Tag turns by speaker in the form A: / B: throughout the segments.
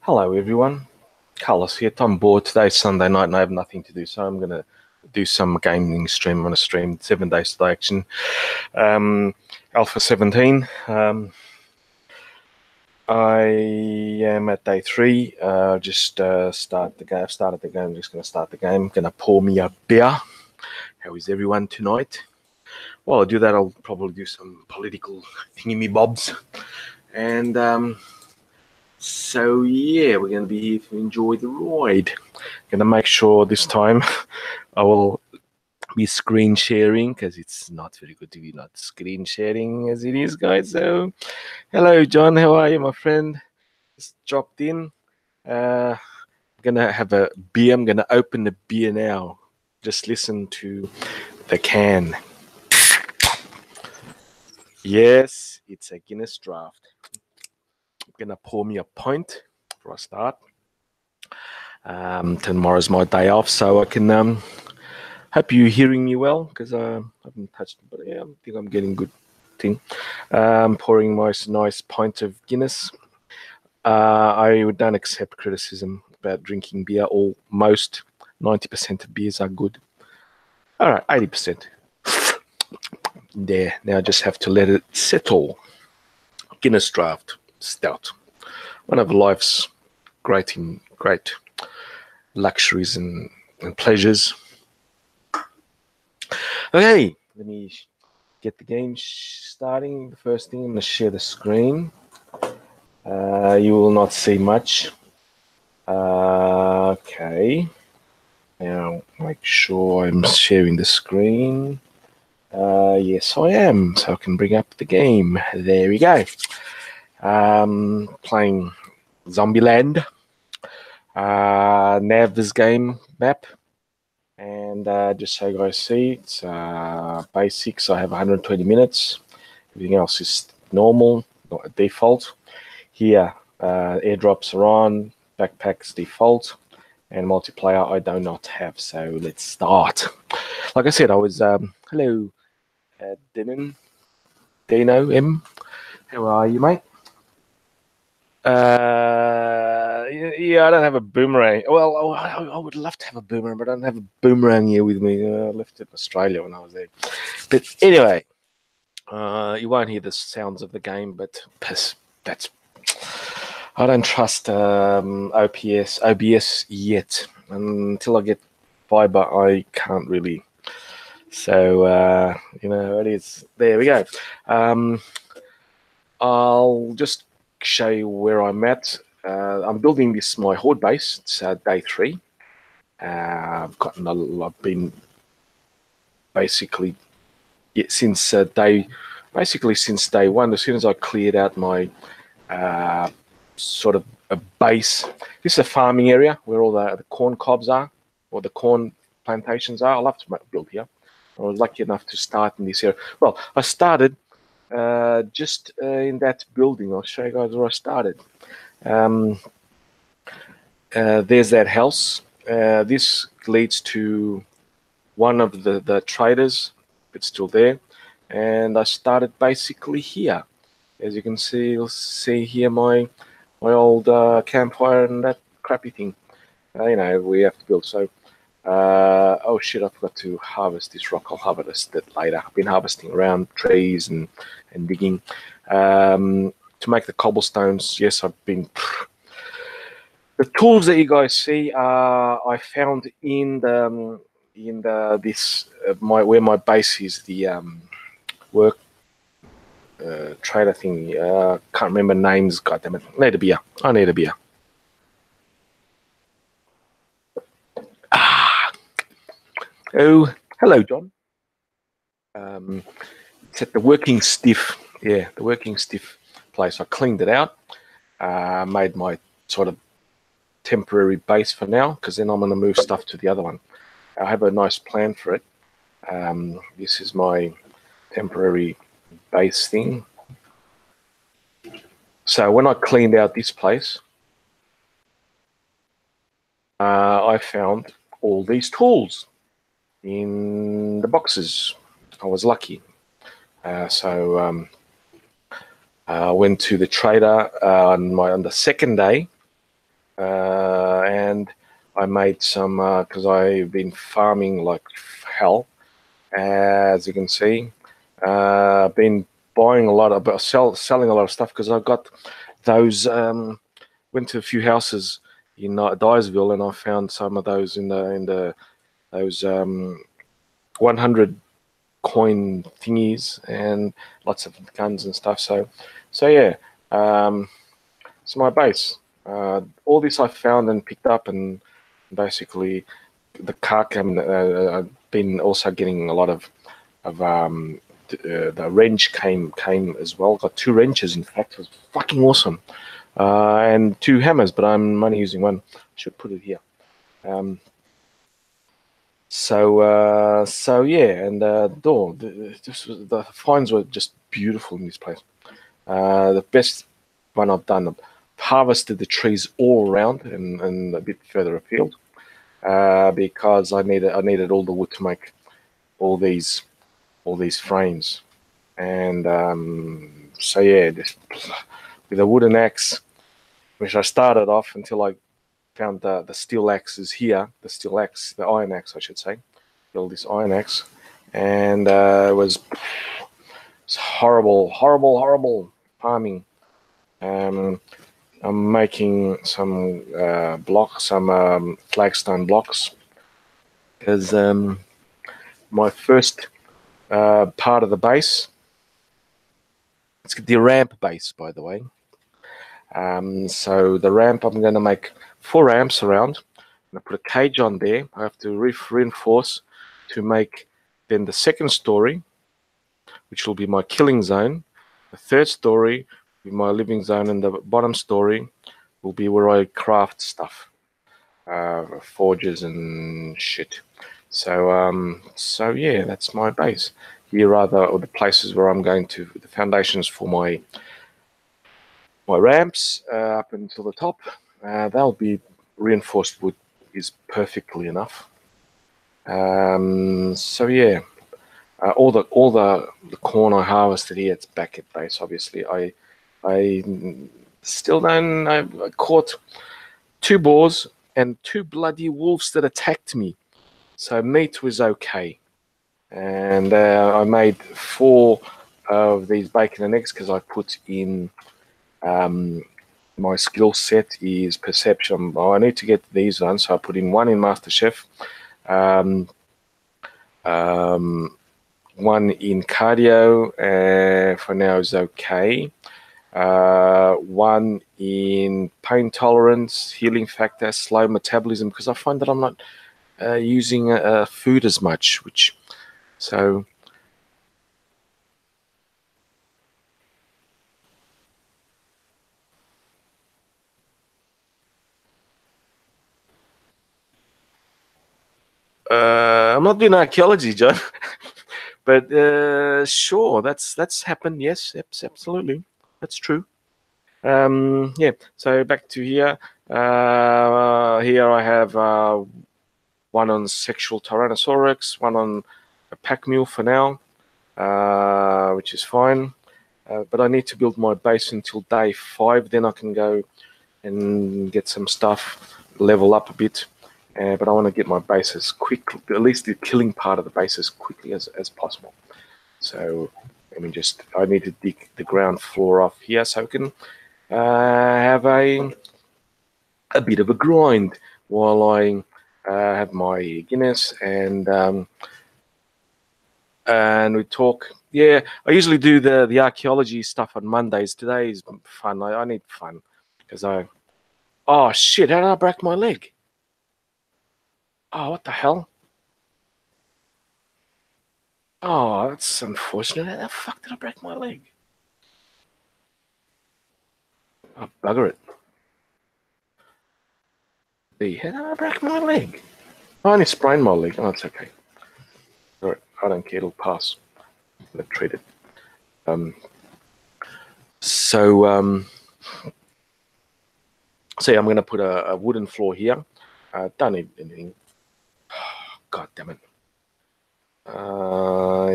A: Hello everyone, Carlos here. I'm bored today, Sunday night, and I have nothing to do, so I'm going to do some gaming stream on a stream, 7 days to the action. Alpha 17. I am at day 3. Just start the game. I've started the game. I'm just going to start the game. Going to pour me a beer. How is everyone tonight? While I do that, I'll probably do some political thingy-me-bobs. And so yeah, we're going to be here to enjoy the ride. Going to make sure this time I will be screen sharing, because it's not very good to be not screen sharing as it is, guys. So hello John, how are you, my friend? Just dropped in. I'm gonna have a beer. I'm gonna open the beer now. Just listen to the can. Yes, it's a Guinness Draft. I'm gonna pour me a pint before I start. Tomorrow's my day off, so I can hope you're hearing me well, because I haven't touched it, but yeah, I think I'm getting good thing. Pouring my nice pint of Guinness. I don't accept criticism about drinking beer. Almost 90% of beers are good. All right, 80%. There, now I just have to let it settle. Guinness Draft Stout. One of life's great luxuries and pleasures. Okay, let me get the game starting. The first thing, I'm going to share the screen. You will not see much. Okay. Now, make sure I'm sharing the screen. Yes, I am. So I can bring up the game. There we go. Playing Zombieland. Nav's game map. And just so you guys see, it's basics. I have 120 minutes. Everything else is normal, not a default. Here, airdrops are on, backpacks default, and multiplayer I do not have. So let's start. Like I said, I was hello, Dino M. How are you, mate? Yeah, I don't have a boomerang. Well, I would love to have a boomerang, but I don't have a boomerang here with me. I left it in Australia when I was there. But anyway, you won't hear the sounds of the game, but that's I don't trust OBS yet. Until I get fiber, I can't really. So it is. There we go. I'll just show you where I'm at. I'm building my horde base. It's day 3. I've been basically since day 1. As soon as I cleared out my sort of a base. This is a farming area where all the corn cobs are, or the corn plantations are. I love to build here. I was lucky enough to start in this area. Well, I started just in that building. I'll show you guys where I started. There's that house. This leads to one of the traders. It's still there. And I started basically here. As you can see, you'll see here my old campfire and that crappy thing. We have to build. So, oh shit, I forgot to harvest this rock. I'll harvest it later. I've been harvesting around trees and digging. To make the cobblestones, yes, I've been... The tools that you guys see, I found in where my base is, the work trader thing. Can't remember names. God damn it! I need a beer. Oh, hello, John. It's at the Working Stiff. Yeah, the Working Stiff place. I cleaned it out. Made my sort of temporary base for now, because then I'm going to move stuff to the other one. I have a nice plan for it. This is my temporary base thing. So when I cleaned out this place, I found all these tools in the boxes. I was lucky. So I went to the trader on the second day. and I made some because I've been farming like hell, as you can see. Been buying a lot of, selling a lot of stuff because I got those. Went to a few houses in Dyersville, and I found some of those in the those 100 coin thingies and lots of guns and stuff. So yeah, it's my base. All this I found and picked up, and basically the car cam. I've been also getting a lot of the wrench came as well. Got 2 wrenches, in fact. It was fucking awesome. And 2 hammers, but I'm only using one. I should put it here. So yeah, and the finds were just beautiful in this place. The best one I've done. I've harvested the trees all around and a bit further afield because I needed all the wood to make all these frames. And so yeah, just with a wooden axe, which I started off until I found the steel axes here, the iron axe, I should say. Build this iron axe, and it was horrible farming. I'm making some flagstone blocks, because my first part of the base, it's the ramp base, by the way. So the ramp, I'm going to make 4 ramps around. I'm going to put a cage on there. I have to reinforce to make then the second story, which will be my killing zone. The third story will be my living zone, and the bottom story will be where I craft stuff, forges and shit. So yeah, that's my base. Here are the places where I'm going to, the foundations for my ramps up until the top. They'll be reinforced wood, is perfectly enough. So yeah, all the corn I harvested here, it's back at base. Obviously, I still don't. I caught 2 boars and 2 bloody wolves that attacked me. So meat was okay, and I made 4 of these bacon and eggs because I put in. My skill set is perception. I need to get these ones, so I put in 1 in MasterChef, 1 in cardio, for now is okay. 1 in pain tolerance, healing factor, slow metabolism, because I find that I'm not using food as much, so. I'm not doing archaeology, John, but sure, that's happened. Yes, absolutely, that's true. Yeah. So back to here. Here I have 1 on sexual Tyrannosaurus, 1 on a pack mule for now, which is fine. But I need to build my base until day 5. Then I can go and get some stuff, level up a bit. But I want to get my base as quick, at least the killing part of the base, as quickly as possible. So I need to dig the ground floor off here so I can have a bit of a grind while I have my Guinness and we talk. Yeah, I usually do the archaeology stuff on Mondays. Today is fun. I need fun because oh shit! How did I break my leg? Oh, what the hell? Oh, that's unfortunate. How the fuck did I break my leg? Oh, bugger it. How did I break my leg? I only sprained my leg. Oh, it's okay. All right, I don't care. It'll pass. I'll treat it. So yeah, I'm going to put a wooden floor here. Don't need anything. Oh, God damn it.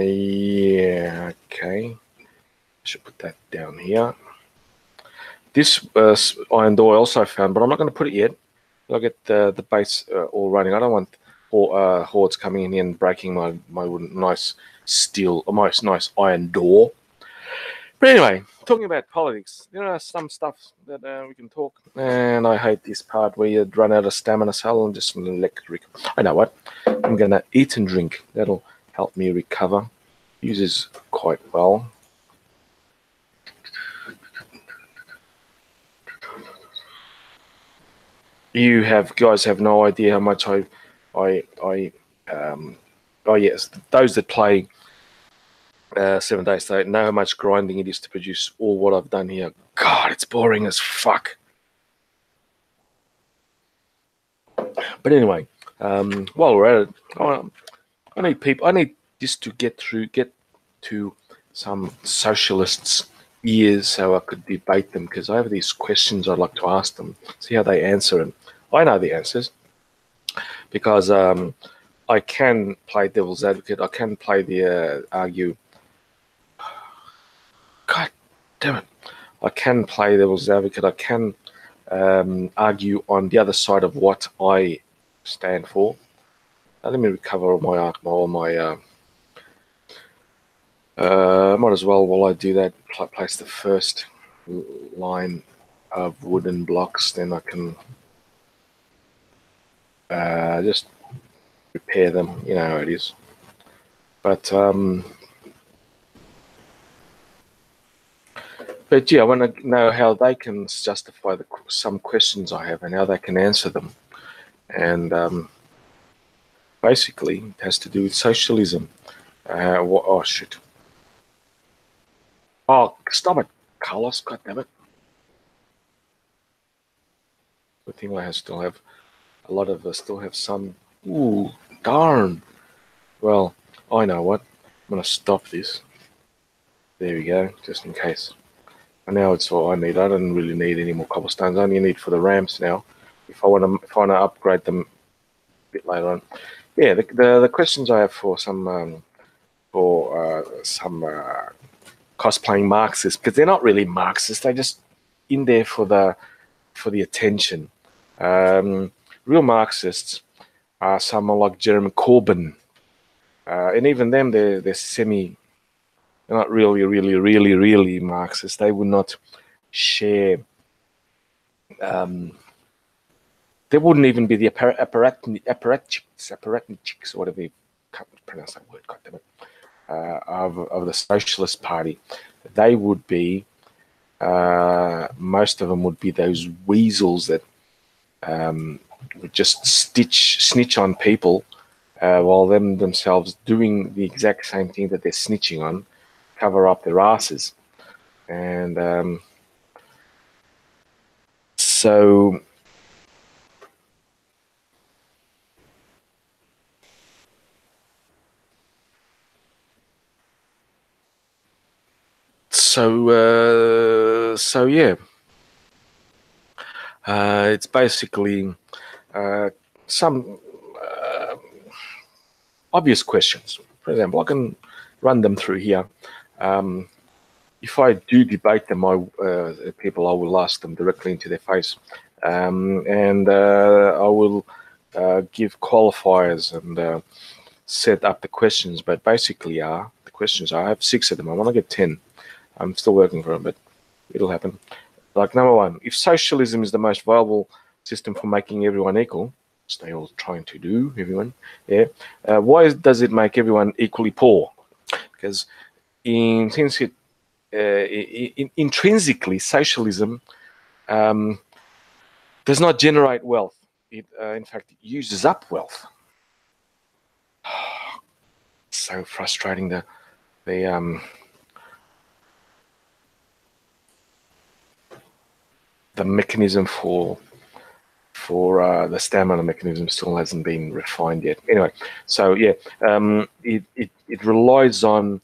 A: Yeah, okay. I should put that down here. This iron door I also found, but I'm not going to put it yet. I'll get the base all running. I don't want hordes coming in here and breaking my nice steel, nice iron door. But anyway, talking about politics, there are some stuff that we can talk. And I hate this part where you run out of stamina cell and just electric. I know what. I'm going to eat and drink. That'll help me recover. Uses quite well. You guys have no idea how much oh yes, those that play 7 days they know how much grinding it is to produce all what I've done here. God, it's boring as fuck. But anyway, while we're at it, I need this to get to some socialists' ears so I could debate them, because I have these questions I'd like to ask them, see how they answer them. I know the answers because I can play devil's advocate. I can play the argue. God damn it! I can play devil's advocate. I can argue on the other side of what I stand for. Let me recover all my. Might as well, while I do that, place the first line of wooden blocks. Then I can just repair them. You know how it is. But yeah, I want to know how they can justify some questions I have and how they can answer them. And basically, it has to do with socialism. Oh shit! Oh, stop it, Carlos! God damn it! Good thing I still have a lot of us still have some. Ooh, darn! Well, I know what. I'm gonna stop this. There we go, just in case. And now it's all I need. I don't really need any more cobblestones. I only need for the ramps now. If I want to upgrade them a bit later on. Yeah, the questions I have for some cosplaying Marxists, because they're not really Marxists. They're just in there for the attention. Real Marxists are someone like Jeremy Corbyn, and even them, they're they're not really Marxists. They would not share. They wouldn't even be the apparatchiks, or whatever you can't pronounce that word. God damn it. Of the Socialist Party, they would be. Most of them would be those weasels that would just snitch on people, while themselves doing the exact same thing that they're snitching on, cover up their asses. And so yeah, it's basically some obvious questions. For example, I can run them through here. If I do debate them, people, I will ask them directly into their face, and I will give qualifiers and set up the questions. But basically, the questions I have 6 of them. I want to get 10. I'm still working for them, but it'll happen. Like number 1, if socialism is the most viable system for making everyone equal, which they all trying to do, everyone, yeah. Why does it make everyone equally poor? Because intrinsically, socialism does not generate wealth. It, in fact, it uses up wealth. So frustrating. The mechanism for the stamina mechanism still hasn't been refined yet. Anyway, so yeah, it relies on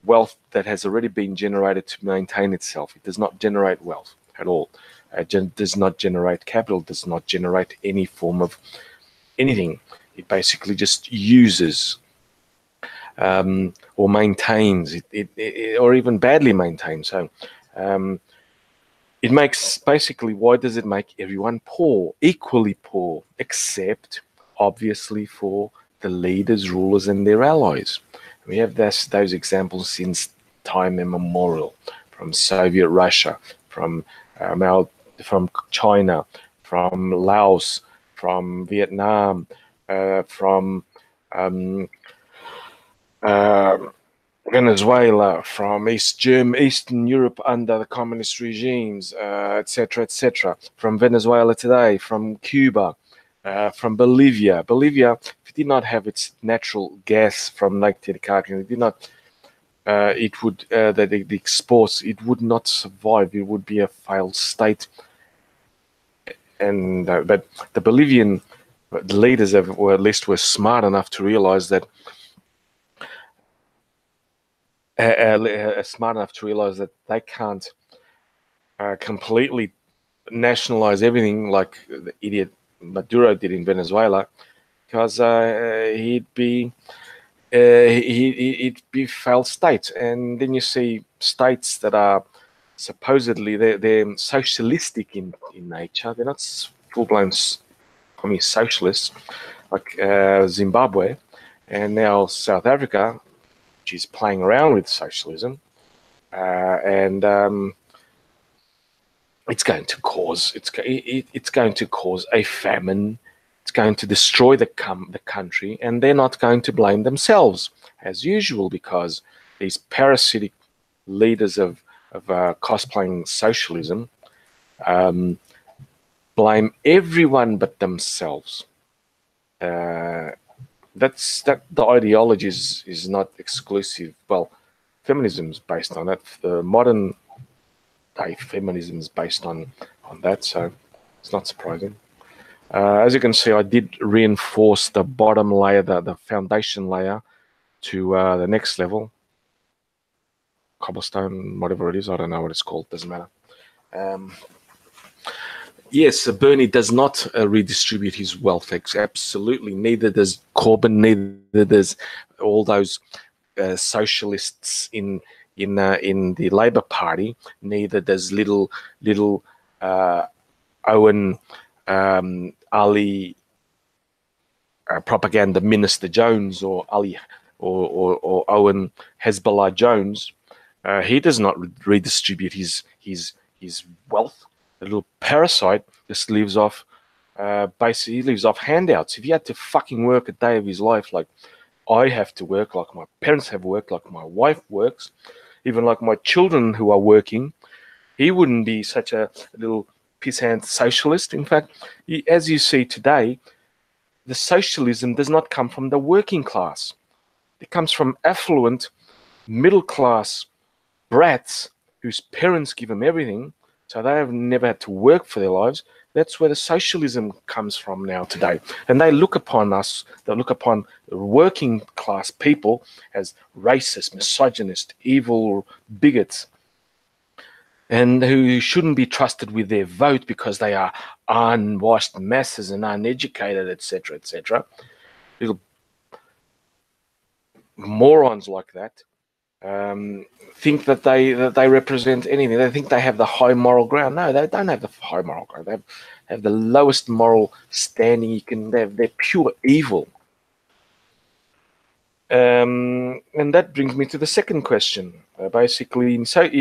A: wealth that has already been generated to maintain itself. It does not generate wealth at all. It does not generate capital, does not generate any form of anything. It basically just uses or maintains it, or even badly maintains. So it makes basically, why does it make everyone poor, equally poor, except obviously for the leaders, rulers, and their allies? We have those examples since time immemorial, from Soviet Russia, from China, from Laos, from Vietnam, from Venezuela, from Eastern Europe under the communist regimes, etc., etc. From Venezuela today, from Cuba, from Bolivia. Bolivia did not have its natural gas from Lake Titicaca. It did not. It would the exports. It would not survive. It would be a failed state. And but the Bolivian leaders were smart enough to realize that. Smart enough to realize that they can't completely nationalize everything like the idiot Maduro did in Venezuela, because he'd be failed state. And then you see states that are supposedly they're socialistic in nature. They're not full-blown communist socialists, like Zimbabwe and now South Africa, which is playing around with socialism, and it's going to cause a famine. It's going to destroy the country, and they're not going to blame themselves as usual, because these parasitic leaders of cosplaying socialism blame everyone but themselves. The ideology is not exclusive. Well, feminism is based on that. The modern day feminism is based on that, so it's not surprising. As you can see, I did reinforce the bottom layer, the foundation layer, to the next level. Cobblestone, whatever it is, I don't know what it's called, doesn't matter. Yes, Bernie does not redistribute his wealth. Absolutely, neither does Corbyn. Neither does all those socialists in the Labour Party. Neither does little Owen Ali propaganda minister Jones, or Ali or Owen Hezbollah Jones. He does not redistribute his wealth. The little parasite just lives off, basically, he lives off handouts. If he had to fucking work a day of his life like I have to work, like my parents have worked, like my wife works, even like my children who are working, he wouldn't be such a little pissant socialist. In fact, as you see today, the socialism does not come from the working class. It comes from affluent, middle-class brats whose parents give them everything, so they have never had to work for their lives. That's where the socialism comes from now today. And they look upon us, they look upon working class people as racist, misogynist, evil bigots, and who shouldn't be trusted with their vote because they are unwashed masses and uneducated, etc., etc. Little morons like that think that they represent anything. They think they have the high moral ground. No, they don't have the high moral ground. They have the lowest moral standing you can have. They're pure evil. And that brings me to the second question. Basically, in socialist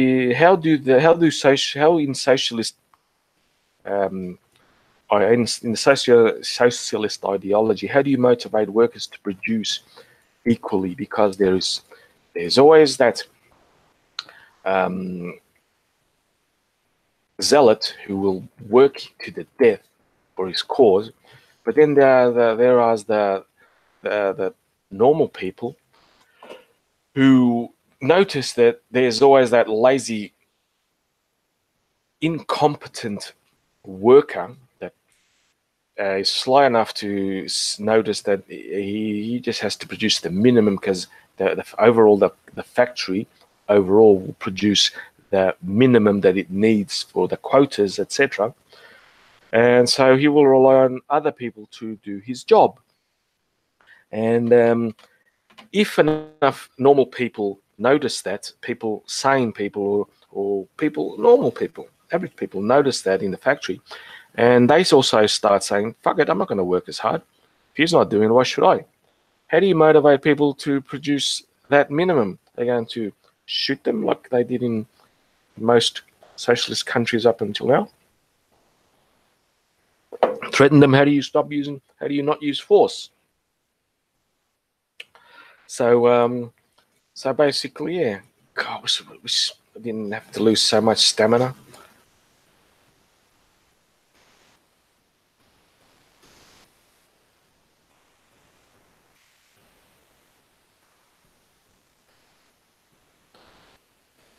A: in the socialist ideology, how do you motivate workers to produce equally? Because there's always that zealot who will work to the death for his cause, but then there are the normal people who notice that there's always that lazy, incompetent worker that is sly enough to notice that he just has to produce the minimum, because the factory overall will produce the minimum that it needs for the quotas, etc. And so he will rely on other people to do his job. And if enough normal people notice that, sane people, or people, normal people, average people notice that in the factory, and they also start saying, "Fuck it, I'm not going to work as hard. If he's not doing it, why should I?" How do you motivate people to produce that minimum? They're going to shoot them like they did in most socialist countries up until now. Threaten them. How do you not use force? So basically, yeah. God, I wish I didn't have to lose so much stamina.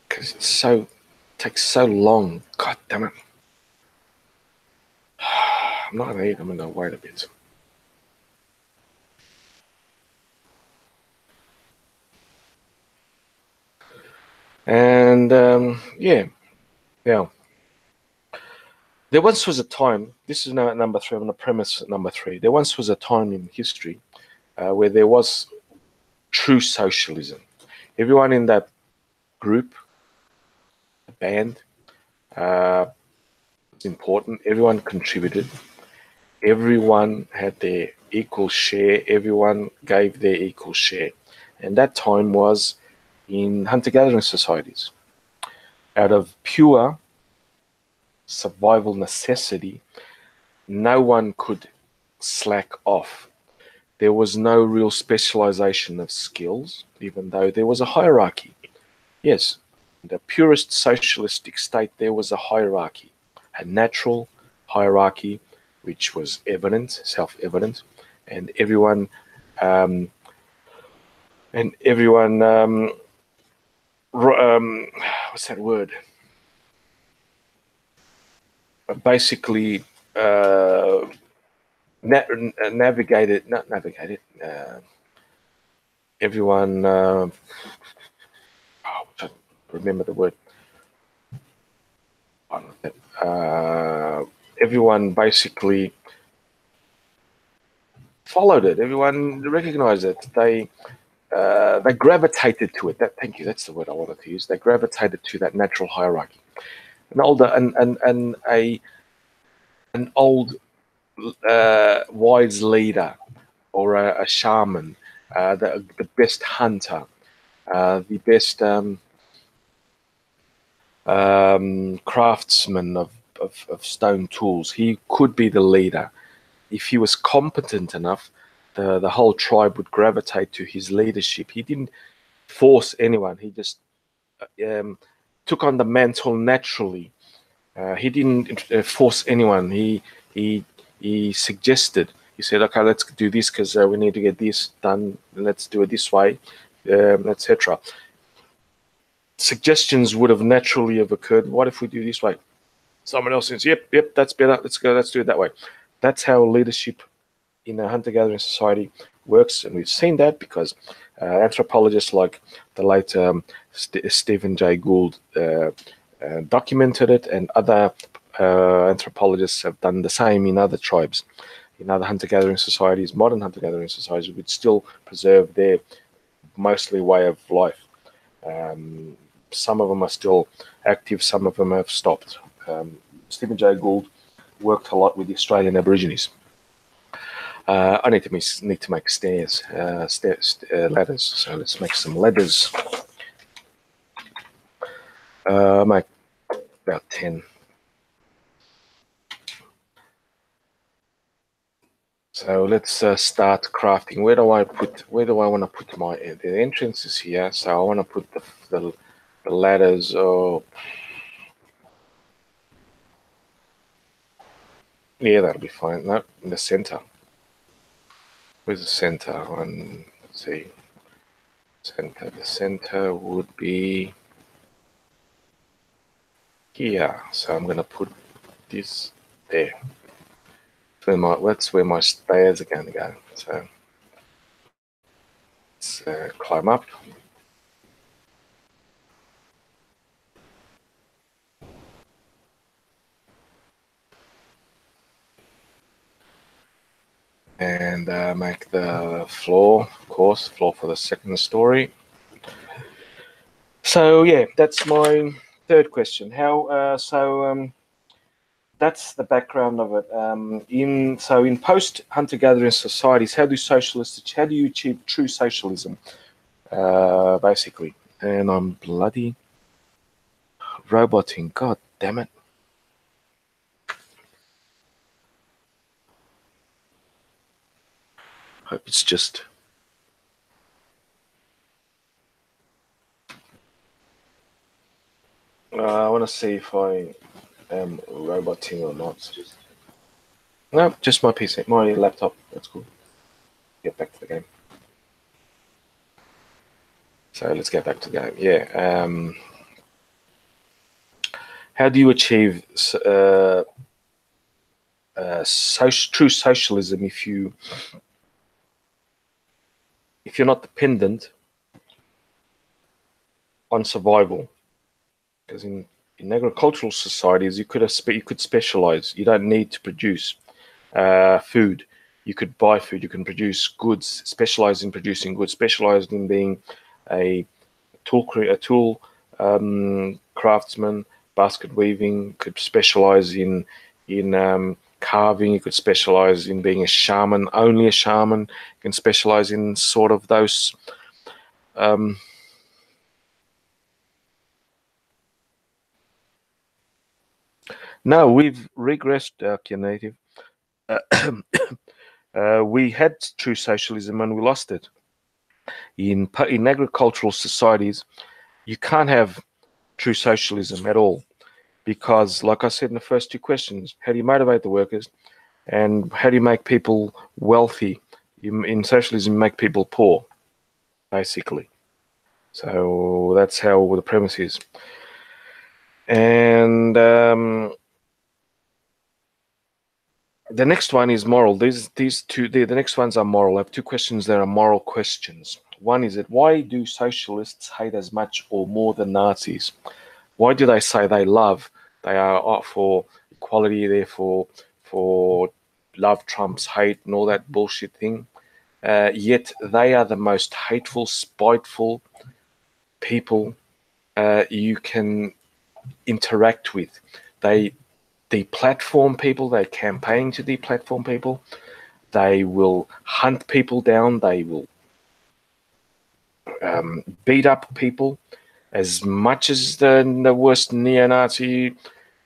A: Because it takes so long. God damn it. I'm not going to eat. I'm going to wait a bit. And yeah. Now, there once was a time, this is now at number 3, I'm on the premise at number 3. There once was a time in history where there was true socialism. Everyone in that group, the band, was important. Everyone contributed. Everyone had their equal share. Everyone gave their equal share. And that time was in hunter-gathering societies. Out of pure survival necessity, no one could slack off. There was no real specialization of skills, even though there was a hierarchy. Yes, in the purest socialistic state, there was a hierarchy, a natural hierarchy, which was evident, self-evident, and everyone what's that word? Basically everyone remember the word. Everyone basically followed it. Everyone recognized it. They gravitated to it. Thank you. That's the word I wanted to use. They gravitated to that natural hierarchy. An old wise leader, or a shaman, the best hunter, the best craftsman of stone tools. He could be the leader. If he was competent enough, the whole tribe would gravitate to his leadership. He didn't force anyone. He just took on the mantle naturally. He didn't force anyone. He suggested. He said, "Okay, let's do this because we need to get this done. Let's do it this way, etc." Suggestions would have naturally have occurred. What if we do this way? Someone else says, "Yep, that's better. Let's go. Let's do it that way." That's how leadership in a hunter-gathering society works, and we've seen that because anthropologists like the late Stephen Jay Gould documented it, and other anthropologists have done the same in other tribes, in other hunter-gathering societies. Modern hunter-gathering societies would still preserve their mostly way of life. Some of them are still active, some of them have stopped. Stephen Jay Gould worked a lot with the Australian Aborigines. I need to make ladders. So let's make some ladders. Make about 10. So let's start crafting. Where do I want to put the entrances here? So I want to put the ladders. Yeah, that'll be fine. No, in the center. Where's the center? Let's see. Center. The center would be here. So I'm going to put this there. That's where my stairs are going to go. So let's climb up. And make the floor, of course, floor for the second story. So yeah, that's my third question. That's the background of it. In post hunter-gathering societies, how do you achieve true socialism? Basically, and I'm bloody roboting. God damn it! Hope it's just. I want to see if I am roboting or not. No, just my PC, my laptop. That's cool. Get back to the game. So let's get back to the game. Yeah. How do you achieve true socialism if you're not dependent on survival? Because in agricultural societies, you could specialize. You don't need to produce food. You could buy food. You can produce goods. Specialize in producing goods. Specialized in being a tool craftsman, basket weaving. Could specialize in carving. You could specialize in being a shaman. Only a shaman. You can specialize in sort of those. No, we've regressed, Native. We had true socialism and we lost it. In agricultural societies, you can't have true socialism at all because, like I said in the first two questions, how do you motivate the workers and how do you make people wealthy? In socialism, you make people poor, basically. So that's how the premise is. And the next one is moral. These two, the next ones are moral. I have two questions that are moral questions. One is that why do socialists hate as much or more than Nazis? Why do they say they are for equality, therefore for love trumps hate and all that bullshit thing? Yet they are the most hateful, spiteful people you can interact with. They deplatform people. They campaign to deplatform people. They will hunt people down. They will beat up people as much as the worst neo-Nazi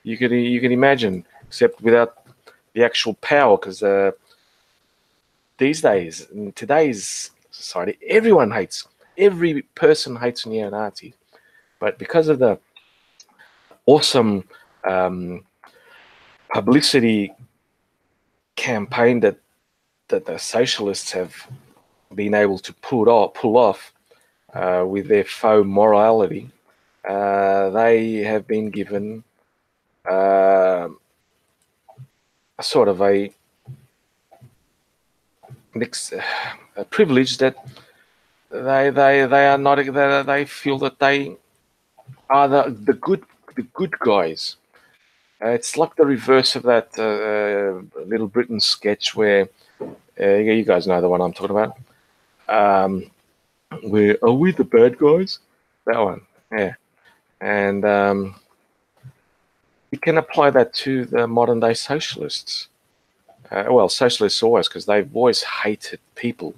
A: you could imagine, except without the actual power. Because these days, in today's society, every person hates neo-Nazis, but because of the awesome publicity campaign that the socialists have been able to pull off with their faux morality, they have been given a sort of a privilege that they are not. They feel that they are the good guys. It's like the reverse of that Little Britain sketch where you guys know the one I'm talking about. Where are we the bad guys? That one, yeah. And we can apply that to the modern day socialists. Well, socialists always, because they've always hated people.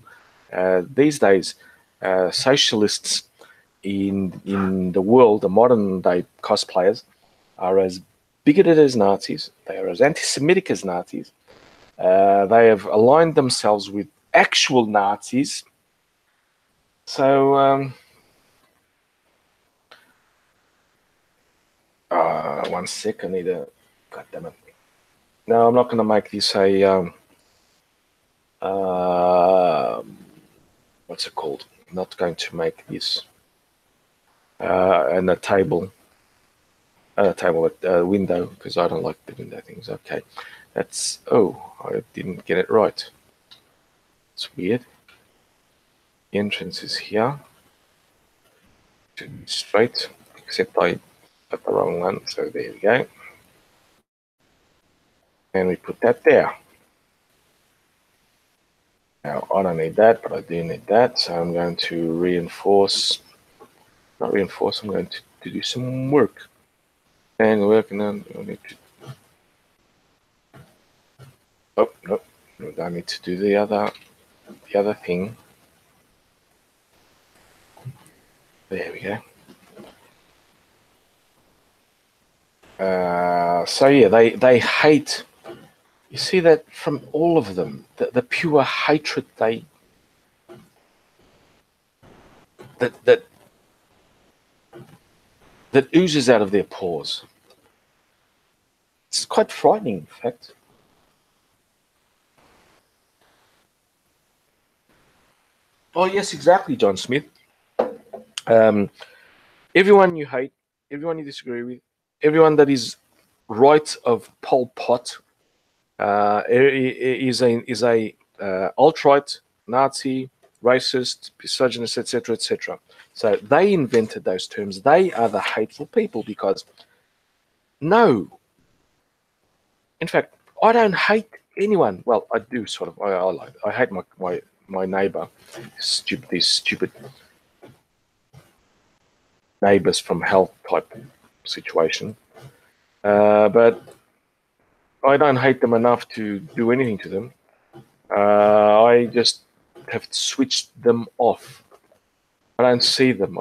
A: These days, socialists in the world, the modern day cosplayers, are as bigoted as Nazis. They are as anti-Semitic as Nazis. They have aligned themselves with actual Nazis. So, one sec, I need a. God damn it! No, I'm not going to make this a. What's it called? I'm not going to make this and a table. A window, because I don't like the window things. Okay, that's. Oh, I didn't get it right. It's weird. The entrance is here. Straight, except I got the wrong one. So there we go. And we put that there. Now, I don't need that, but I do need that. So I'm going to reinforce. Not reinforce, I'm going to do some work. And working on. Oh no, I need to do the other thing. There we go. So yeah, they hate. You see that from all of them, the pure hatred that oozes out of their pores. It's quite frightening, in fact. Oh yes, exactly, John Smith. Everyone you hate, everyone you disagree with, everyone that is right of Pol Pot is a alt-right, Nazi, racist, misogynist, etc., etc. So they invented those terms. They are the hateful people because no, in fact, I don't hate anyone. Well, I do sort of. I hate my neighbour. These stupid neighbours from hell type situation. But I don't hate them enough to do anything to them. I just have switched them off. I don't see them.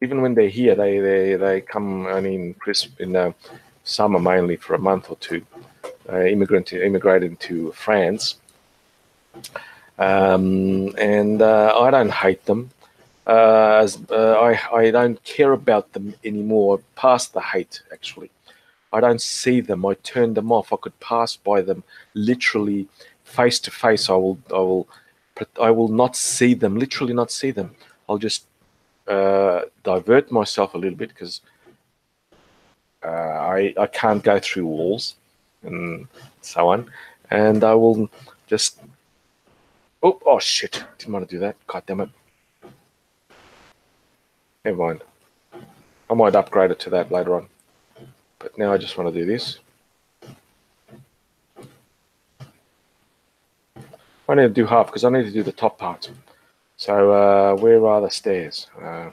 A: Even when they're here, they come only in summer mainly for a month or two. Immigrated to France, and I don't hate them. I don't care about them anymore. Past the hate, actually. I don't see them. I turn them off. I could pass by them literally face to face. I will not see them. Literally not see them. I'll just divert myself a little bit because I can't go through walls and so on, and I will just oh shit! Didn't want to do that. God damn it! Never mind. I might upgrade it to that later on, but now I just want to do this. I need to do half because I need to do the top part. So where are the stairs? I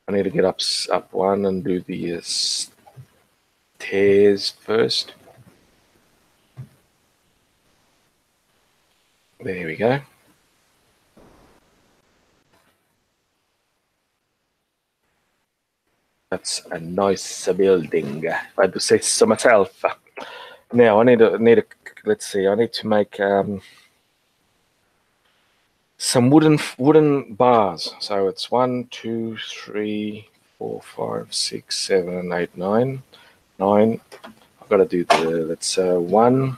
A: need to get up one and do the stairs first. There we go. That's a nice building, if I do say so myself. Now I need to let's see. I need to make some wooden bars. So it's 1, 2, 3, 4, 5, 6, 7, 8, 9. I've got to do that's 1,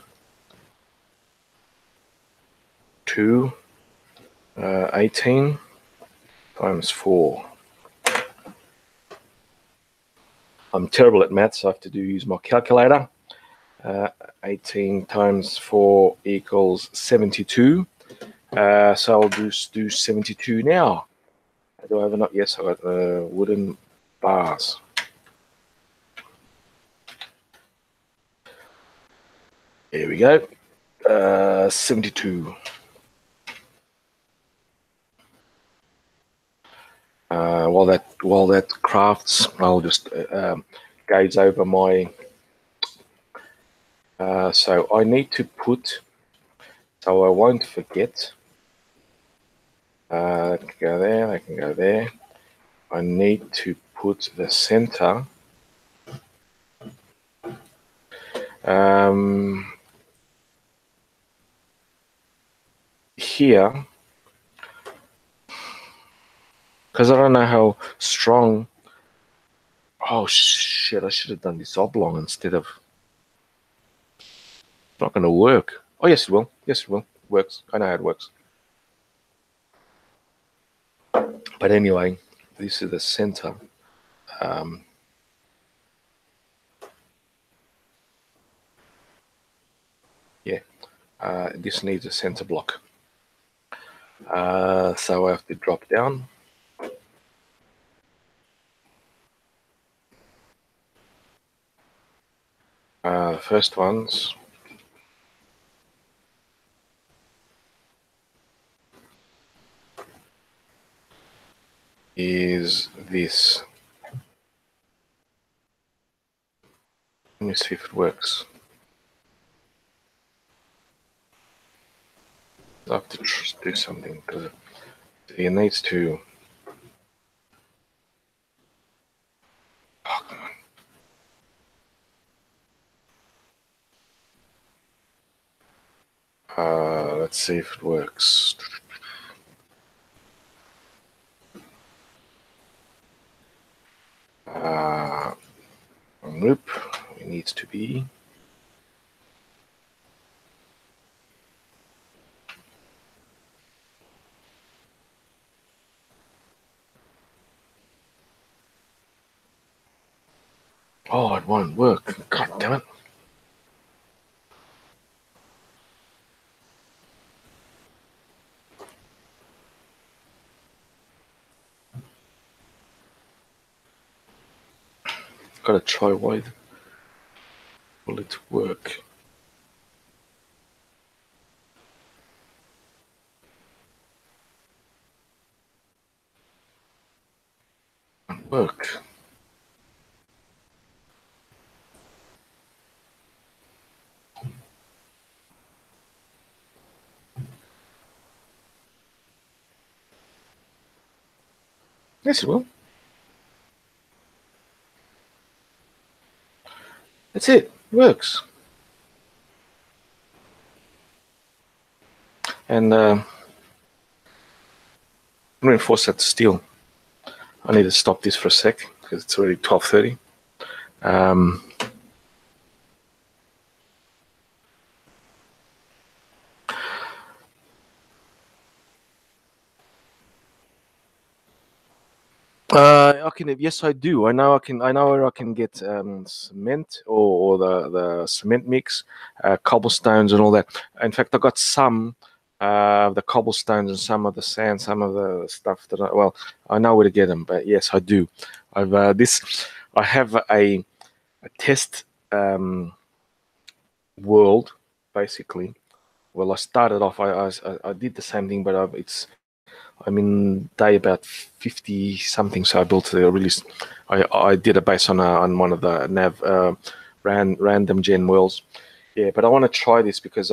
A: 2, 18 times 4. I'm terrible at maths, so I have to use my calculator. 18 times 4 equals 72. So I'll just do 72 now. Do I have enough? Yes, I got wooden bars. There we go. 72. While that crafts, I'll just gaze over my. So I need to put. So I won't forget. They can go there. They can go there. I need to put the center. Here. Because I don't know how strong. Oh shit! I should have done this oblong instead of. It's not going to work. Oh yes, it will. Yes, it will. It works. I know how it works. But anyway, this is the center. Yeah, this needs a center block. So I have to drop down. The first ones. Is this. Let me see if it works. I have to do something because it needs to. Oh, come on. Let's see if it works. Loop. It needs to be. Oh, it won't work. God damn it. Gotta try wide. Will it work? It work. Yes, it will. That's it. It works. And reinforce that steel. I need to stop this for a sec because it's already 12:30. I can. Yes, I do. I know. I know where I can get cement or the cement mix, cobblestones and all that. In fact, I got some the cobblestones and some of the sand, some of the stuff that I know where to get them. But yes, I do. I've I have a test world basically. Well, I started off. I did the same thing, but I'm in day about 50 something. So I built a really. I did a base on one of the random gen worlds. Yeah, but I want to try this because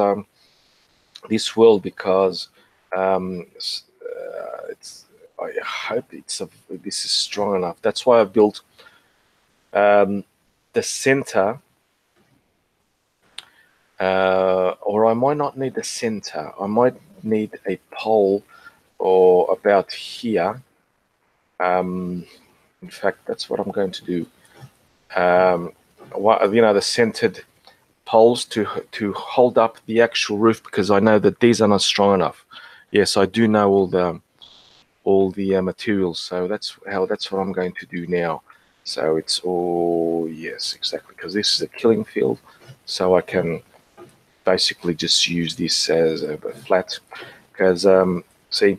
A: this world because it's. I hope this is strong enough. That's why I built the center. Or I might not need the center. I might need a pole or about here. In fact, that's what I'm going to do. The centered poles to hold up the actual roof because I know that these are not strong enough. Yes, I do know all the materials, so that's what I'm going to do now. So it's all yes, exactly, because this is a killing field, so I can basically just use this as a flat because see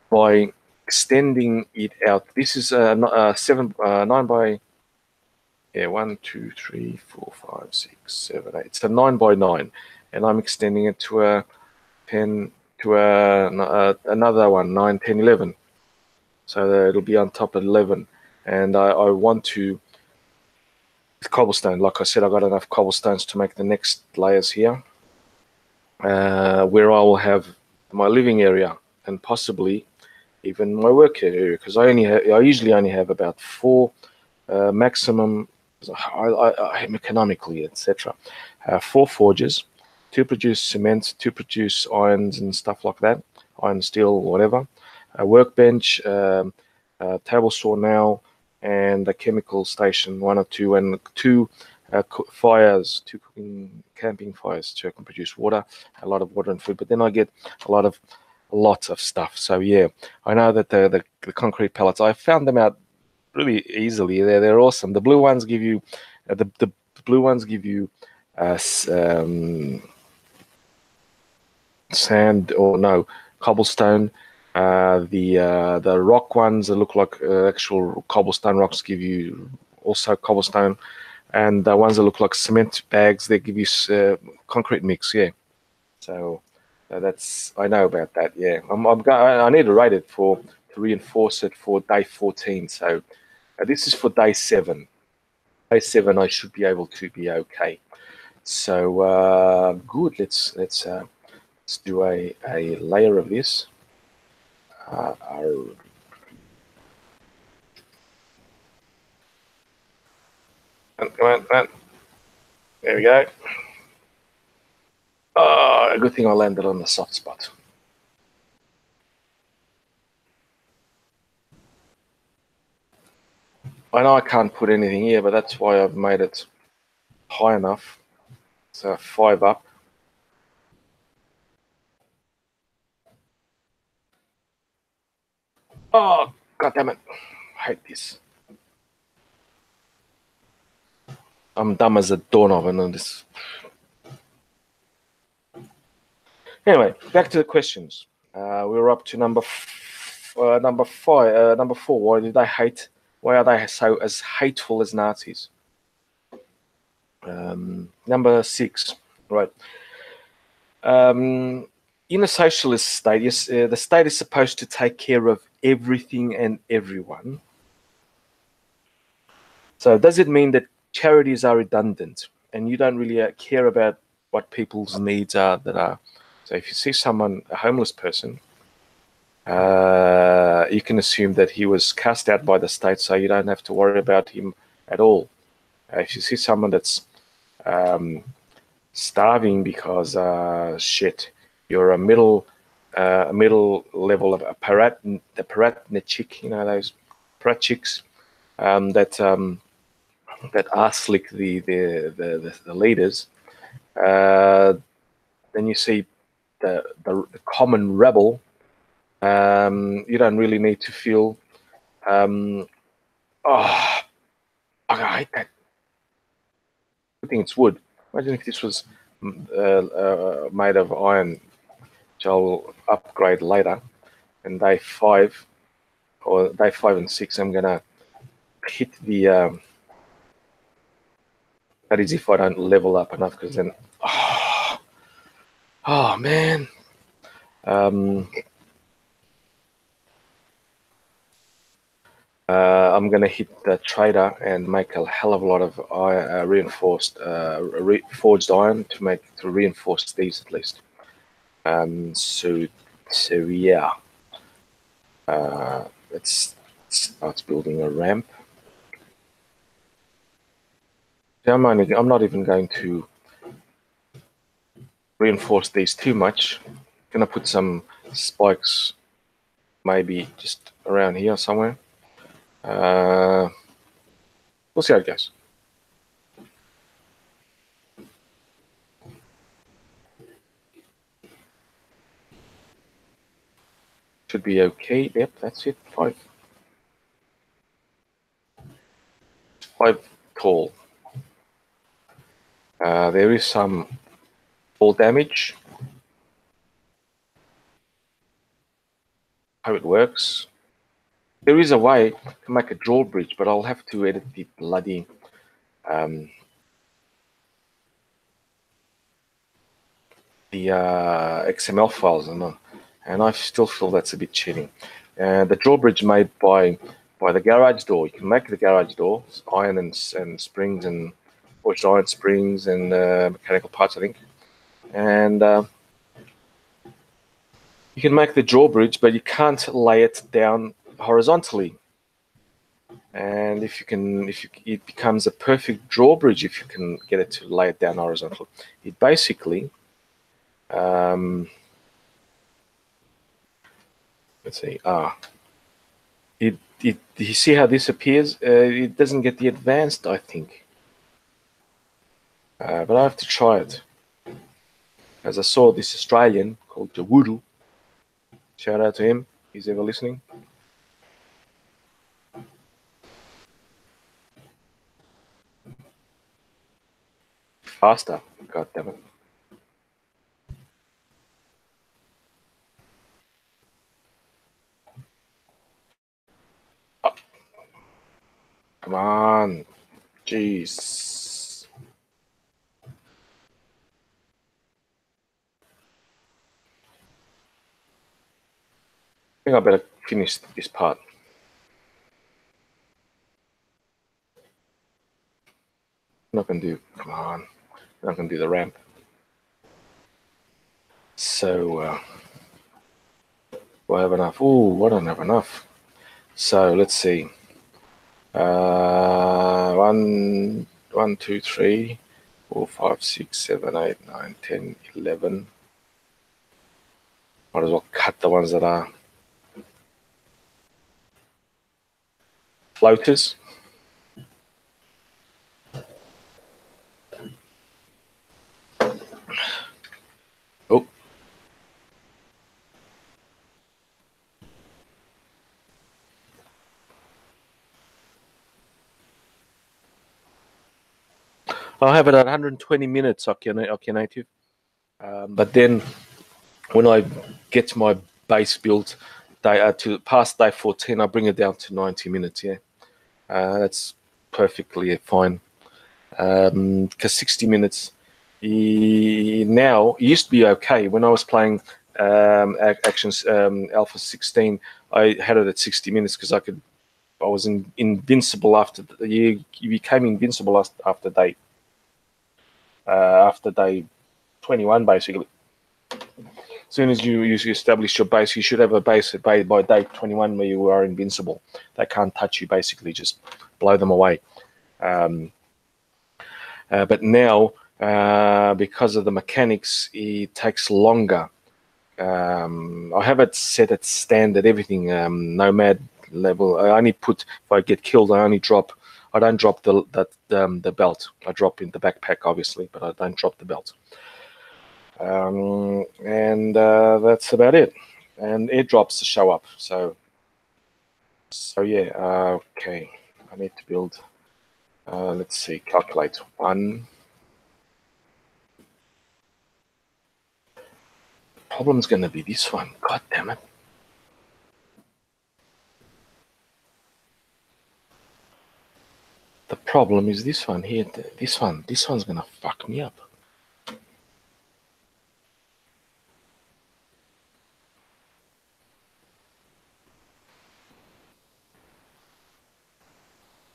A: by extending it out, this is a 9 by 1 2 3 4 5 6 7 8. It's a 9 by 9 and I'm extending it to a 10 to another one 9 10 11, so it'll be on top of 11. And I want to cobblestone, like I said, I got enough cobblestones to make the next layers here. Where I will have my living area and possibly even my work area, because I usually only have about 4 maximum, economically, etc. 4 forges to produce cement, to produce irons and stuff like that, iron, steel, whatever. A workbench, table saw now, and a chemical station, 1 or 2, and 2 fires, 2 cooking camping fires, so I can produce water, a lot of water and food. But then I get lots of stuff. So yeah, I know that the concrete pellets, I found them out really easily. They're awesome. The blue ones give you the blue ones give you sand or no cobblestone. The rock ones that look like actual cobblestone rocks give you also cobblestone. And the ones that look like cement bags, they give you concrete mix. Yeah, so that's, I know about that. Yeah, I need to rate it to reinforce it for day 14. So this is for day 7. A7, I should be able to be okay. So good. Let's do a layer of this. Come on. There we go. Oh, a good thing I landed on the soft spot. I know I can't put anything here, but that's why I've made it high enough. So 5 up. Oh, God damn it. I hate this. I'm dumb as a doorknob and this. Anyway, back to the questions. We're up to number 4. Why did they hate? Why are they so as hateful as Nazis? Number 6, right. In a socialist state, yes, the state is supposed to take care of everything and everyone. So does it mean that charities are redundant and you don't really care about what people's needs are that are? So if you see someone, a homeless person, you can assume that he was cast out by the state, so you don't have to worry about him at all. If you see someone that's starving because shit, you're a middle level of the Paratnechik, you know, those Pratchiks that ask like the leaders. Then you see the common rebel. You don't really need to feel. Oh, I hate that. I think it's wood. Imagine if this was made of iron, which I'll upgrade later. And day 5 or day 5 and 6, I'm gonna hit the. That is if I don't level up enough, because then. Oh man. I'm going to hit the trader and make a hell of a lot of reinforced forged iron to reinforce these at least. So yeah, let's start building a ramp. I'm not even going to reinforce these too much. I'm going to put some spikes, maybe just around here somewhere. We'll see how it goes. Should be okay. Yep, that's it. 5 tall. There is some fall damage. How it works. There is a way to make a drawbridge, but I'll have to edit the bloody XML files, and I still feel that's a bit cheating. The drawbridge made by the garage door. You can make the garage door, iron and springs and forged iron springs and mechanical parts, I think. And you can make the drawbridge, but you can't lay it down horizontally. And it becomes a perfect drawbridge if you can get it to lay it down horizontally. It basically, let's see, you see how this appears? It doesn't get the advanced, I think. But I have to try it. As I saw this Australian called Jawuru, shout out to him, if he's ever listening. Faster, god damn it. Oh. Come on, jeez. I think I better finish this part. I'm not going to do, come on, I'm not going to do the ramp. So, do I have enough? Oh, I don't have enough. So let's see. 1, 2, 3, 4, 5, 6, 7, 8, 9, 10, 11. Might as well cut the ones that are floaters. Oh. I'll have it at 120 minutes, Native. But then when I get to my base build to past day 14, I bring it down to 90 minutes. Yeah, that's perfectly fine. Because 60 minutes now it used to be okay. When I was playing Actions Alpha 16, I had it at 60 minutes because I was invincible after you became invincible after day 21 basically. As soon as you establish your base, you should have a base by day 21 where you are invincible. They can't touch you, basically, just blow them away. But now, because of the mechanics, it takes longer. I have it set at standard, everything, nomad level. I only put, if I get killed, I don't drop the belt. I drop in the backpack, obviously, but I don't drop the belt. And that's about it. And airdrops to show up. So yeah. Okay. I need to build. Let's see. Calculate 1. The problem's going to be this one. God damn it. The problem is this one here. This one's going to fuck me up.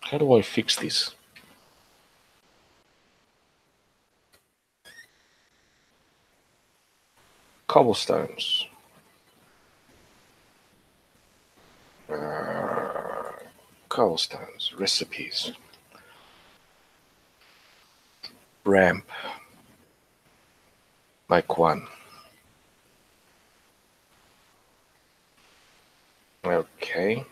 A: How do I fix this? Cobblestones. Cobblestones. Recipes. Ramp. Make 1. Okay.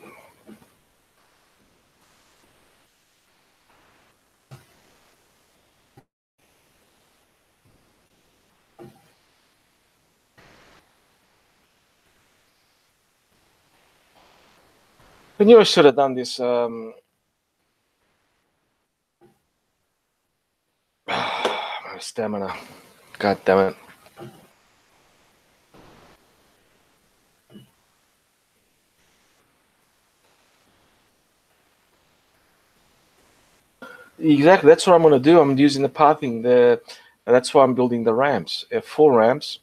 A: I knew I should have done this. My stamina. God damn it. Exactly. That's what I'm going to do. I'm using the pathing. That's why I'm building the ramps. 4 ramps.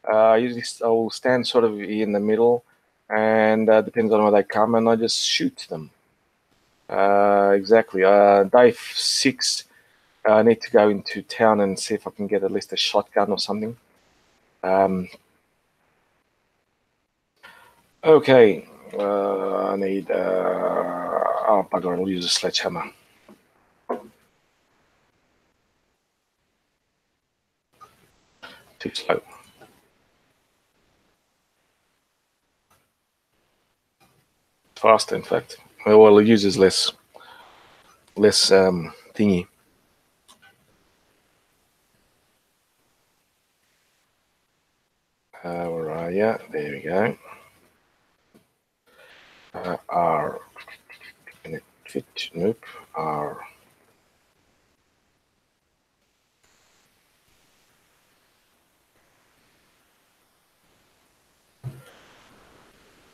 A: Usually I will stand sort of in the middle, and depends on where they come, and I just shoot them. Exactly. Day 6, I need to go into town and see if I can get at least a shotgun or something. Okay. I need. Oh, bugger! I'll use a sledgehammer. Too slow. Faster, in fact. Well, it uses less thingy. Where are you? There we go. R. Can it fit? Nope. R.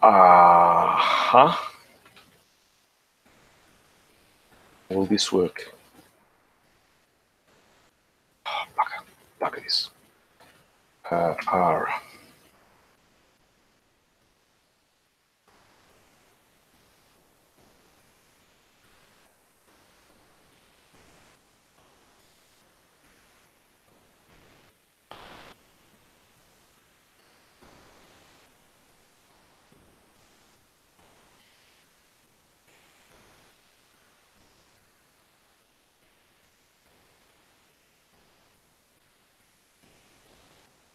A: Huh? Will this work? Oh, bugger this. R.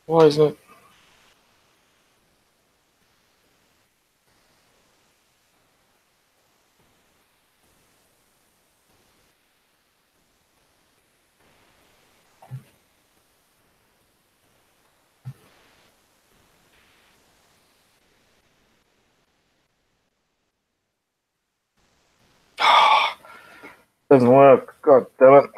A: Why isn't it? Doesn't work. God damn it.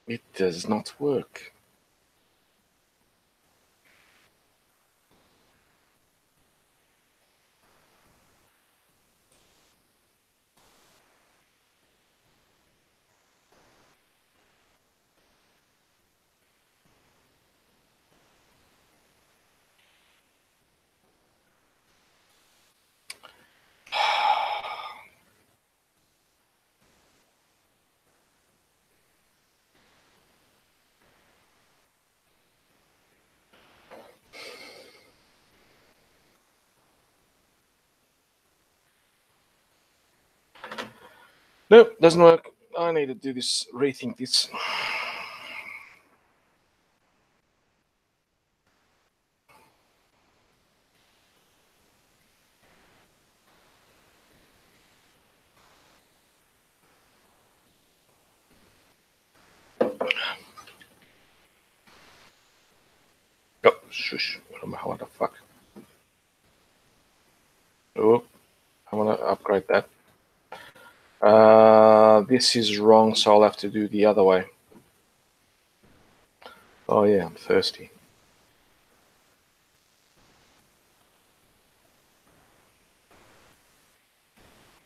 A: It does not work. Nope, doesn't work. I need to do this, rethink this. Oh, shush. What the fuck? Oh, I want to upgrade that. This is wrong, so I'll have to do the other way. Oh yeah, I'm thirsty.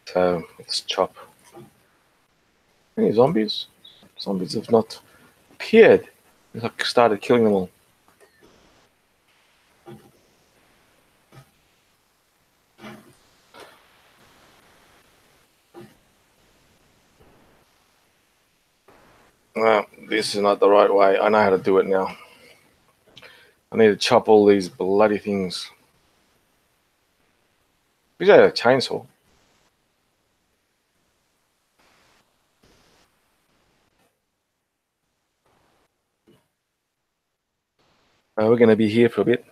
A: So let's chop. Any zombies? Zombies have not appeared. I started killing them all. Well, this is not the right way. I know how to do it now. I need to chop all these bloody things. We had a chainsaw. We're going to be here for a bit.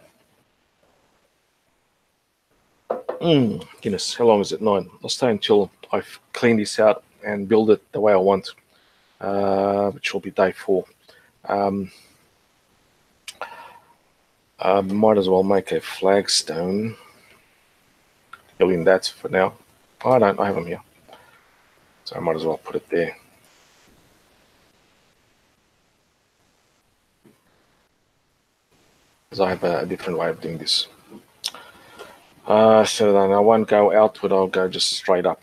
A: Goodness, how long is it? 9. I'll stay until I've cleaned this out and build it the way I want, which will be day 4. Might as well make a flagstone. Building that for now. I have them here. So I might as well put it there. Because I have a different way of doing this. So then I won't go outward, I'll go just straight up.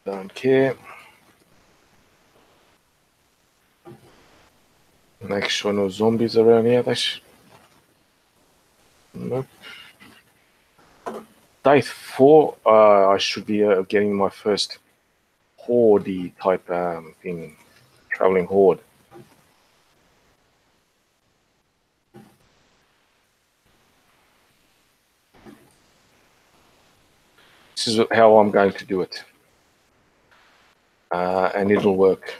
A: Don't care. Make sure no zombies around here. Nope. Day 4, I should be getting my first horde type thing. Traveling horde. This is how I'm going to do it. And it'll work.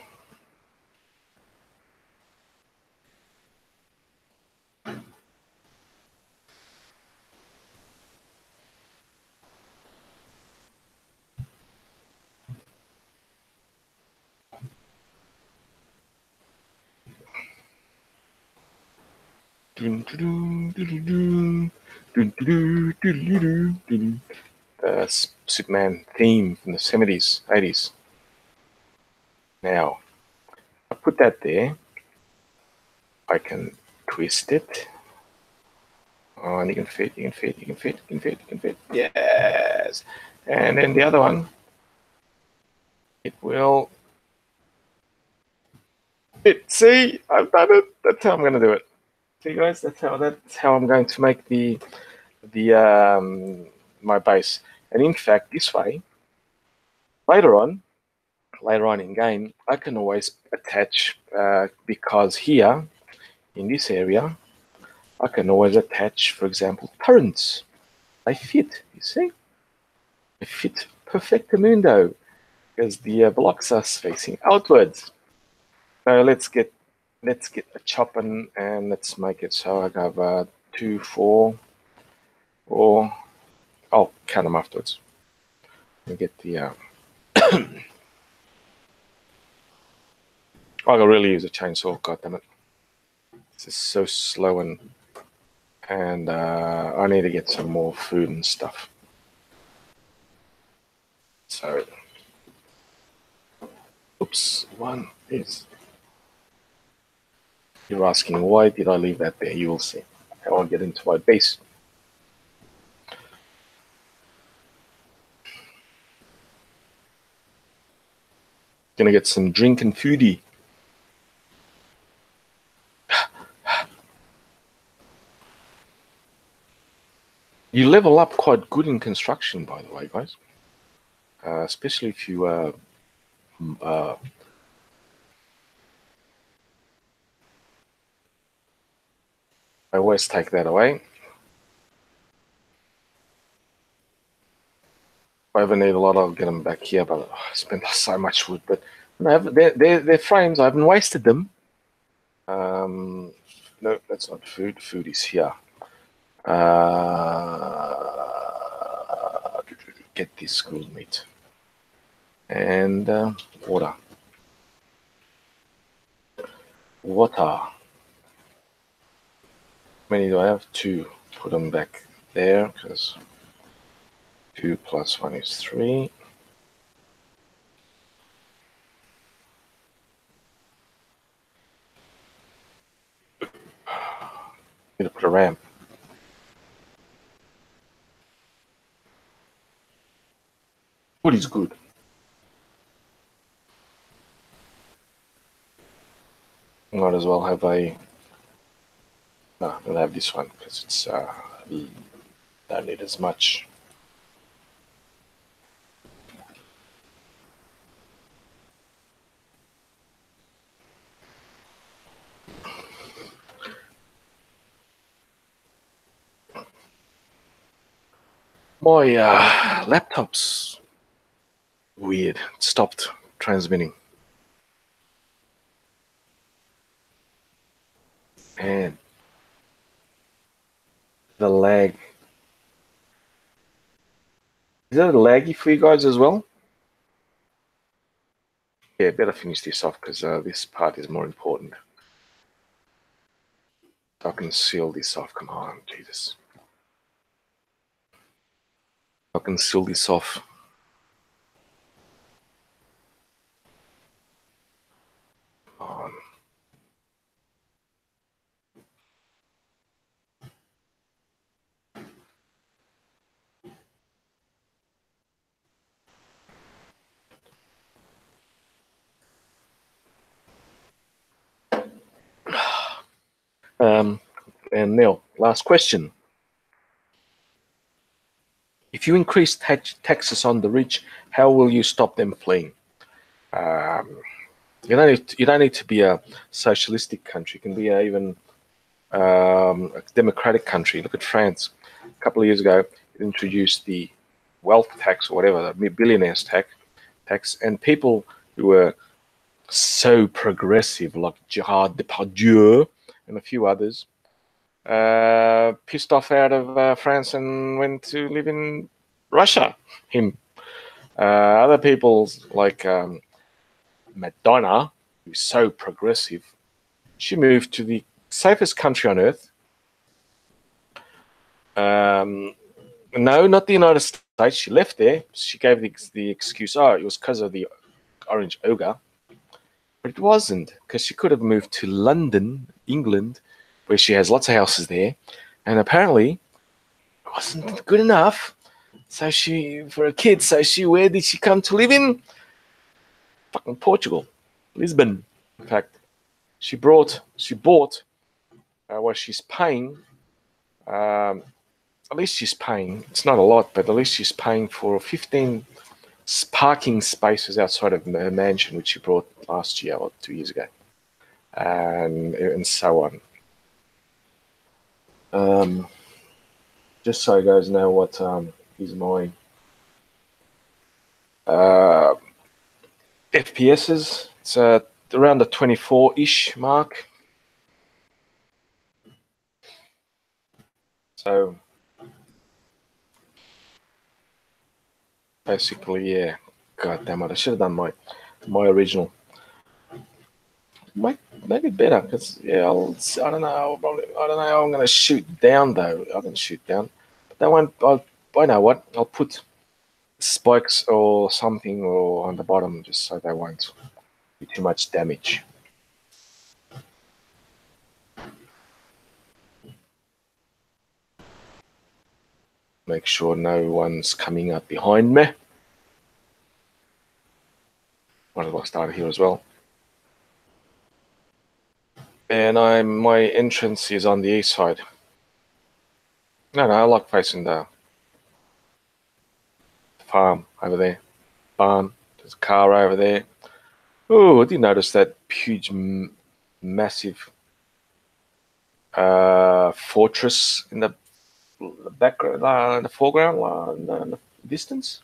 A: Superman theme from the 70s, 80s. Now, I put that there. I can twist it. Oh, and you can fit. Yes. And then the other one, it will fit. See, I've done it. That's how I'm going to do it. See, guys, that's how I'm going to make the my base. And in fact, this way, later on in game, I can always attach, because here in this area, I can always attach, for example, turrets. They fit, you see? They fit perfectamundo because the blocks are facing outwards. So let's get a chopping and let's make it so I have 2, 4, or I'll count them afterwards. And get the I gotta really use a chainsaw. God damn it! This is so slow and I need to get some more food and stuff. So, oops, one is. You're asking why did I leave that there? You will see. I'll get into my base. Gonna get some drink and foodie. You level up quite good in construction, by the way, guys. Especially if you I always take that away. If I ever need a lot, I'll get them back here, but I spent so much wood. But no, they're frames. I haven't wasted them. No, that's not food. Food is here. Get this school meat and water. Water. How many do I have? 2. Put them back there because 2 plus 1 is 3. Need to put a ramp. Food is good. Might as well have a. No, don't have this one because it's don't need as much. My laptop's weird. It stopped transmitting. And the lag. Is that laggy for you guys as well? Yeah, better finish this off because this part is more important. I can seal this off. Come on, Jesus. I can seal this off. Come on. And Neil, last question. If you increase taxes on the rich, how will you stop them fleeing? You don't need to be a socialistic country. It can be even a democratic country. Look at France. A couple of years ago, it introduced the wealth tax or whatever, the billionaires tax, and people who were so progressive, like Gerard Depardieu and a few others, pissed off out of France and went to live in Russia. Other people like Madonna, who's so progressive, she moved to the safest country on earth. No, not the United States. She left there. She gave the excuse, oh, it was because of the orange ogre. But it wasn't, because she could have moved to London, England, where she has lots of houses there. And apparently, it wasn't good enough. So for a kid, where did she come to live in? Fucking Portugal, Lisbon. In fact, she bought, she's paying a at least she's paying. It's not a lot, but at least she's paying for 15 parking spaces outside of her mansion, which she bought last year or 2 years ago, and so on. Just so you guys know what is my FPSs. It's around the 24-ish mark. So basically, yeah. God damn it! I should have done my original. Maybe better because yeah, I don't know. I don't know. I'm gonna shoot down though. I can shoot down, but that one. I know what. I'll put spikes or something or on the bottom just so they won't be too much damage. Make sure no one's coming up behind me. Might as well start here as well. And my entrance is on the east side. No, I like facing the farm over there. Barn. There's a car over there. Oh, I did notice that huge, massive fortress in the background, in the foreground, in the distance.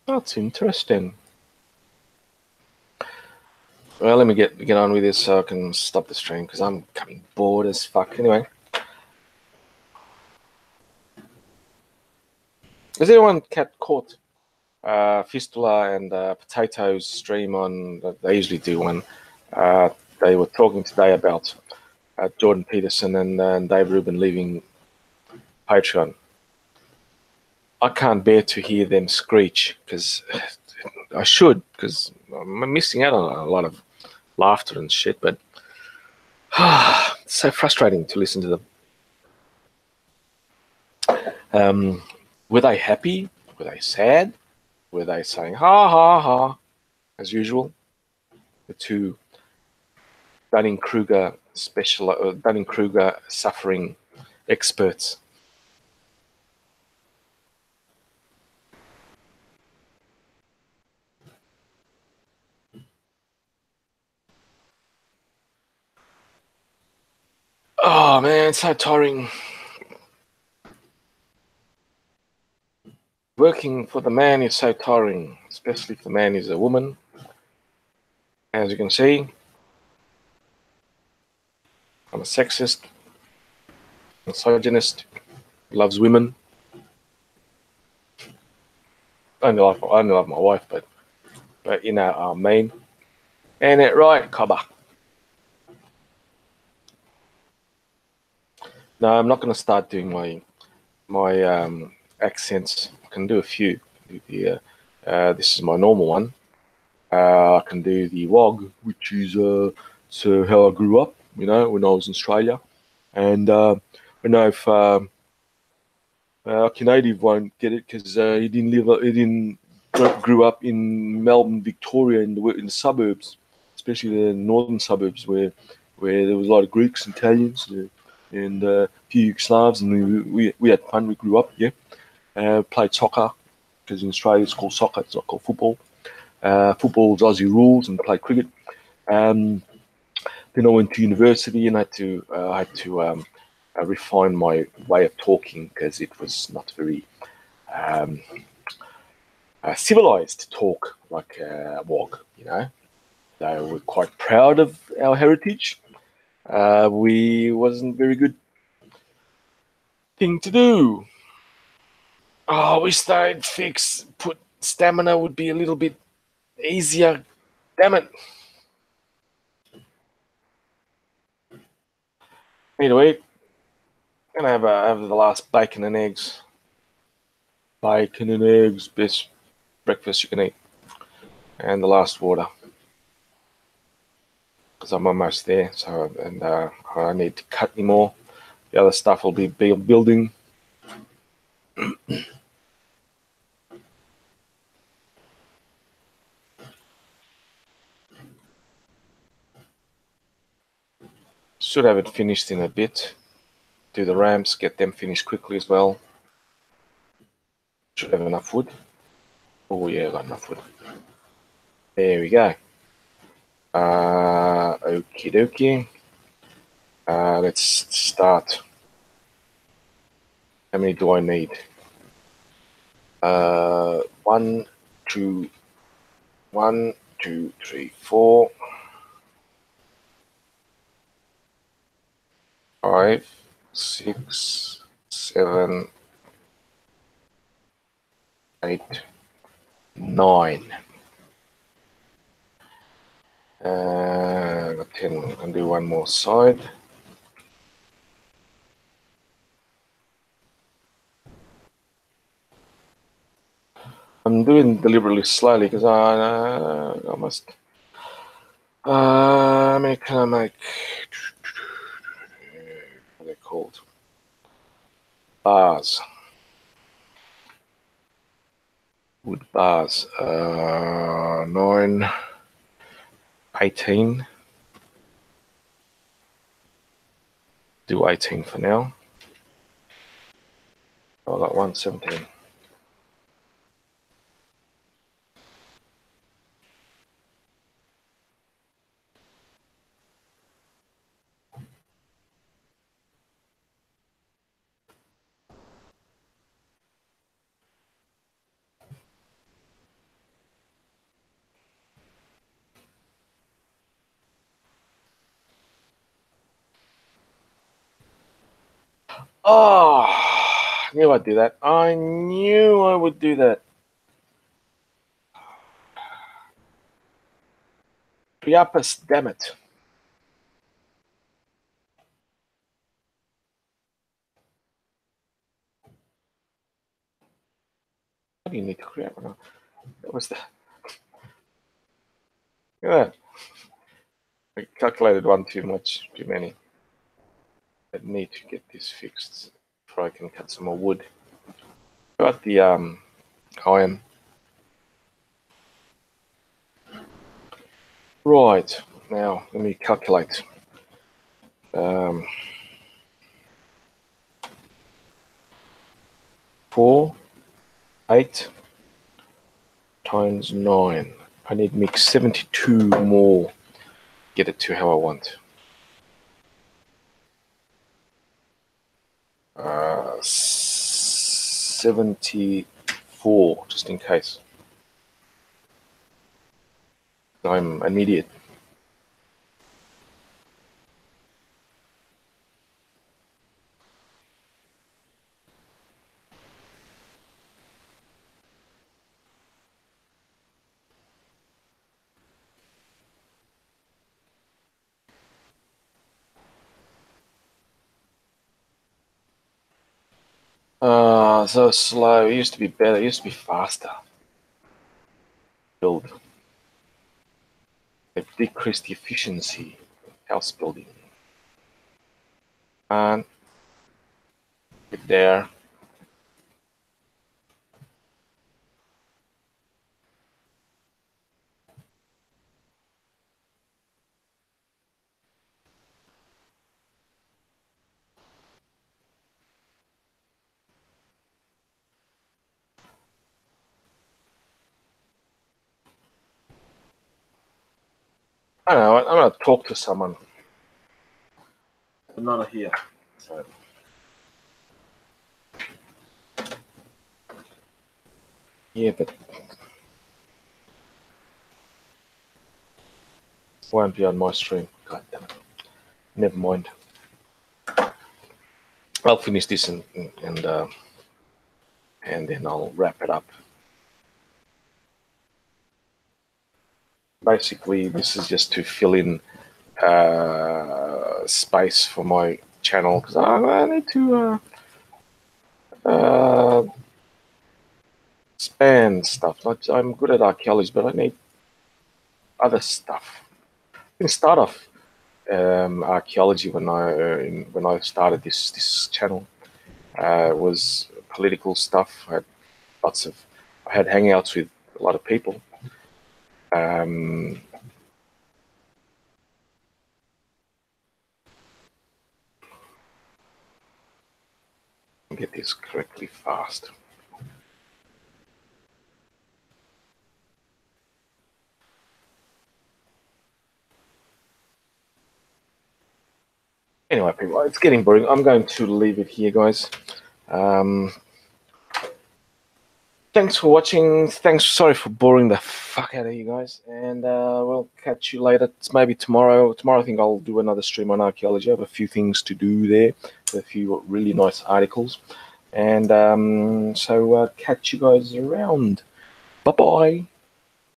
A: That's interesting. Well, let me get on with this so I can stop the stream because I'm becoming bored as fuck. Anyway, has anyone caught Fistula and Potatoes stream on? They usually do one. They were talking today about Jordan Peterson and Dave Rubin leaving Patreon. I can't bear to hear them screech because I should, because I'm missing out on a lot of laughter and shit, but it's so frustrating to listen to them. Were they happy? Were they sad? Were they saying ha ha ha as usual? The two Dunning-Kruger suffering experts. Oh man, it's so tiring. Working for the man is so tiring, especially if the man is a woman. As you can see, I'm a sexist, misogynist, loves women. I only love my wife, but you know what I mean. Ain't it right, cobber? No, I'm not going to start doing my accents. I can do a few. This is my normal one. I can do the WOG, which is so how I grew up, you know, when I was in Australia. And I know if our Canadian won't get it because he didn't grew up in Melbourne, Victoria, in the suburbs, especially the northern suburbs where there was a lot of Greeks, Italians, and a few Yugoslavs, and we had fun. We grew up, yeah. Played soccer because in Australia it's called soccer. It's not called football. Football's Aussie rules, and played cricket. Then I went to university and I had to refine my way of talking because it was not very civilized to talk like WOG, you know. They were quite proud of our heritage. We wasn't very good thing to do. Oh, I wish they'd put stamina would be a little bit easier. Damn it. Anyway, I'm gonna have the last bacon and eggs. Bacon and eggs, best breakfast you can eat. And the last water. Because I'm almost there, so and I need to cut any more. The other stuff will be building. Should have it finished in a bit. do the ramps, get them finished quickly as well. Should have enough wood. Oh yeah, got enough wood. There we go. Okie dokie. Let's start. How many do I need? 1, 2, 1, 2, 3, 4, 5, 6, 7, 8, 9. Got 10. I can do one more side. I'm doing deliberately slowly because I must. How many can I make? What are they called? Bars. Wood bars. 9, 18. Do 18 for now. I got 117. Oh, I knew I'd do that. I knew I would do that. Priapus, damn it. What do you need to create one? That was the. Look at that. I calculated one too much, too many. I need to get this fixed before I can cut some more wood. Got the iron. Right, now let me calculate. 4, 8 times 9. I need to mix 72 more. Get it to how I want. 74, just in case. I'm an idiot. So slow. It used to be better. It used to be faster. Build. They've decreased the efficiency of house building. And get there. I don't know. I'm gonna talk to someone. I'm not here. So. Yeah, but won't be on my stream. God damn it. Never mind. I'll finish this and then I'll wrap it up. Basically, this is just to fill in space for my channel because I need to expand stuff. I'm good at archaeology, but I need other stuff. I didn't start off archaeology when I started this channel. It was political stuff. I had hangouts with a lot of people. get this correctly fast. Anyway, people, it's getting boring. I'm going to leave it here, guys. Thanks for watching. Sorry for boring the fuck out of you guys. And we'll catch you later. It's maybe tomorrow. Tomorrow I think I'll do another stream on archaeology. I have a few things to do there. A few really nice articles. And so catch you guys around. Bye-bye.